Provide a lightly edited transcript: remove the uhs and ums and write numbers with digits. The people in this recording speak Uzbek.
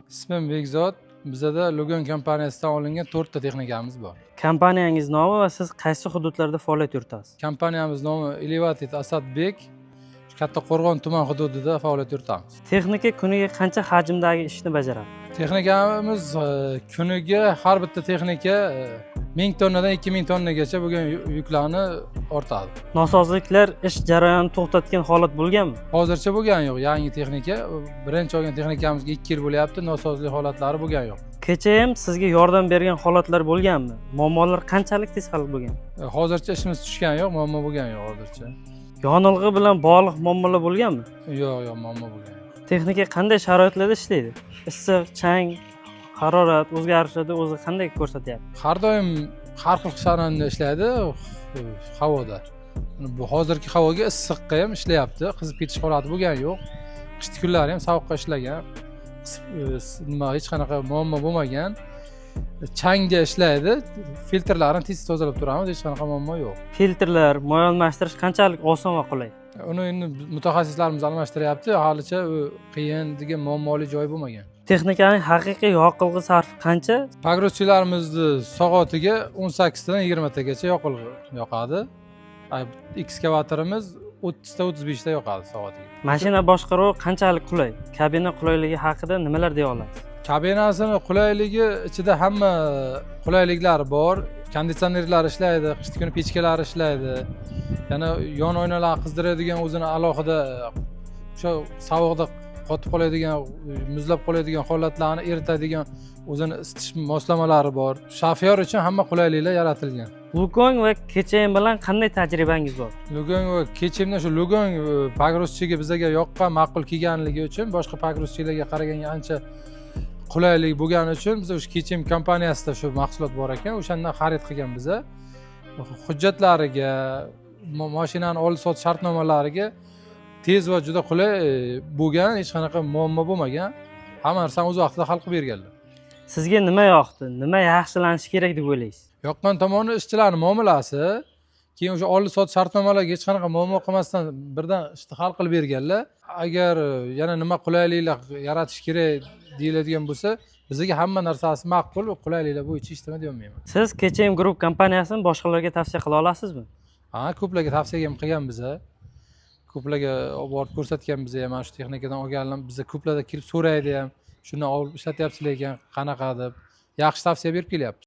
İsmim Bekzod. Bizada Lugon kompaniyasidan olingan 4 ta texnikamiz bor. Kompaniyangiz nomi va siz qaysi hududlarda faoliyat yuritasiz? Kompaniyamiz nomi Elevated Asadbek. Kattaqo'rg'on tuman hududida faoliyat yuritamiz. Texnika kuniga qancha hajmdagi ishni bajaradi? Texnikamiz kuniga har bitta texnika 1000 tonnadan 2000 tonnagacha bo'lgan yuklarni ortadi. Nosozliklar ish jarayonini to'xtatgan holat bo'lganmi? Hozircha bo'lgani yo'q. Yangi texnika, birinchi olgan texnikamizga 2 yil bo'lyapti. Nosozlik holatlari bo'lgani yo'q. Kecha ham sizga yordam bergan holatlar bo'lganmi? Muammolar qanchalik tez hal bo'lgan? Hozircha ishimiz tushgani yo'q, muammo bo'lgani yo'q hozircha. Yonilg'i bilan bog'liq muammolar bo'lganmi? Yo'q, muammo bo'lgani yo'q. Texnika qanday sharoitlarda ishlaydi? Issiq, chang, harorat o'zgarishida o'zi qanday ko'rsatyapti? Har doim har xil sharoitda ishlaydi havoda. Bu hozirgi havoga issiqqa ham ishlayapti. Qizib ketish holati bo'lgani yo'q. Qish kunlari ham sovuqqa ishlagan. Nima hech qanaqa muammo bo'lmagan. Changda ishlaydi. Filtrlarni tez tozalab turamiz, hech qanaqa muammo yo'q. Filtrlar, moy almashtirish qanchalik oson va qulay? Uni endi mutaxassislarimiz almashtiryapti. Halicha u qiyin degan muammoli joyi bo'lmagan. Texnikaning haqiqiy yoqilg'i sarfi qancha? Pogroschilarimizni soatiga 18 dan 20 tagacha yoqilg'i yoqadi. Ekskavatorimiz 30 ta 35 ta yoqadi soatiga. Mashina boshqaruvi qanchalik qulay? Kabina qulayligi haqida nimalar deya olasiz? Kabinasini qulayligi ichida hamma qulayliklar bor. Konditsionerlar ishlaydi, qish kuni pechkalar ishlaydi. Yana yon oynalar qizdiradigan o'zini alohida o'sha sovuqda qotib qoladigan, muzlab qoladigan holatlarni eritadigan o'zini isitish moslamalari bor. Shofyor uchun hamma qulayliklar yaratilgan. Lugon va Kechayim bilan qanday tajribangiz bor? Lugon va Kechayimdan shu Lugon pogroschiga bizga yoqqan, ma'qul kelganligi uchun boshqa pogroschilarga qaraganda ancha qulaylik bo'lgani uchun biz o'sha Kechayim kompaniyasida shu mahsulot bor ekan, o'shandan xarid qilgan biza. Hujjatlariga, mashinani oldi sot shartnomalariga tez va juda qulay bo'lgan, hech qanaqa muammo bo'lmagan. Hamma narsani o'z vaqtida hal qilib berganlar. Sizga nima yoqdi? Nima yaxshilanishi kerak deb o'ylaysiz? Yoqqan tomoni ishchilarning muomalasi, keyin o'sha oldi sot shartnomalarga hech qanaqa muammo qilmasdan birdan ishni hal qilib berganlar. Agar yana nima qulayliklar yaratish kerak deyiladigan bo'lsa, bizga hamma narsasi ma'qul va qulayliklar bo'yicha ishlama deyolmayman. Siz Kechayim Group kompaniyasini boshqalarga tavsiya qila olasizmi? Ko'plarga tavsiya ham qilgan biza. Ko'plarga olib borib ko'rsatgan biza ham, mana shu texnikadan olganlar biza ko'plarda kelib so'raydi ham, shundan olib ishlatyapsizlar ekan, qanaqa deb yaxshi tavsiya berib kelyapti.